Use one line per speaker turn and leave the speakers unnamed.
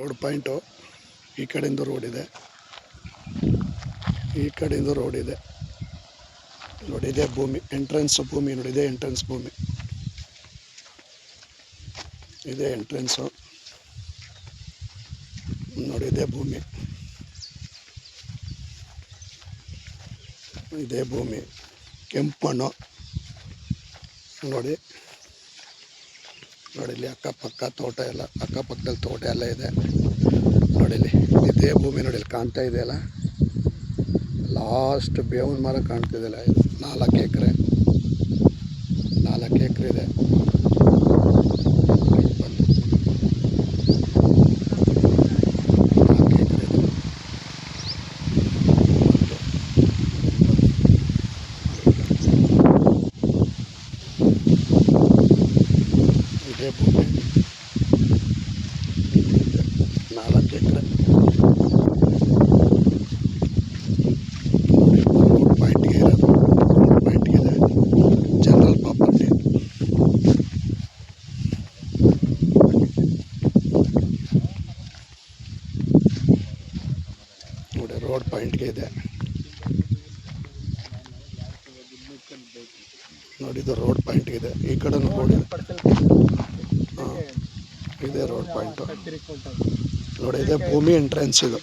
Road point. ಈ ಕಡೆಯಿಂದ road ಇದೆ, ಈ ಕಡೆಯಿಂದ ರೋಡ್ ಇದೆ ನೋಡಿ. ಇದೆ ಭೂಮಿ, ಎಂಟ್ರೆನ್ಸ್ ಭೂಮಿ ನೋಡಿ. ಇದೆ ಎಂಟ್ರೆನ್ಸ್ ಭೂಮಿ, ಇದೆ ಎಂಟ್ರೆನ್ಸು ನೋಡಿ. ಇದೆ ಭೂಮಿ, ಇದೇ ಭೂಮಿ. ಕೆಂಪು ಮಣ್ಣು ನೋಡಿ. ನೋಡಿ ಇಲ್ಲಿ ಅಕ್ಕಪಕ್ಕ ತೋಟ ಎಲ್ಲ, ಅಕ್ಕಪಕ್ಕದಲ್ಲಿ ತೋಟ ಎಲ್ಲ ಇದೆ ನೋಡಿ. ಇಲ್ಲಿ ಇದೇ ಭೂಮಿ ನೋಡಿ. ಇಲ್ಲಿ ಕಾಣ್ತಾ ಇದೆಯಲ್ಲ, ಲಾಸ್ಟ್ ಬೇವಿನ ಮರ ಕಾಣ್ತಿದೆಯಲ್ಲ, ಇದು 4 ಎಕರೆ, 4 ಎಕರೆ ಇದೆ. ಇದೇ ಭೂಮಿ 4 ಎಕರೆ. ರೋಡ್ ಪಾಯಿಂಟ್ಗೆ ಇರೋದು, ರೋಡ್ ಪಾಯಿಂಟ್ಗೆ ಇದೆ. ಜನರಲ್ ಪ್ರಾಪರ್ಟಿ ನೋಡಿ. ರೋಡ್ ಪಾಯಿಂಟ್ಗೆ ಇದೆ ನೋಡಿ. ಇದು ರೋಡ್ ಪಾಯಿಂಟ್ಗೆ ಇದೆ. ಈ ಕಡೆ ರೋಡ್ ಇದೆ. ಹಾಂ, ಇದೇ ರೋಡ್ ಪಾಯಿಂಟು ನೋಡಿ. ಇದೇ ಭೂಮಿ ಎಂಟ್ರೆನ್ಸ್ ಇದು.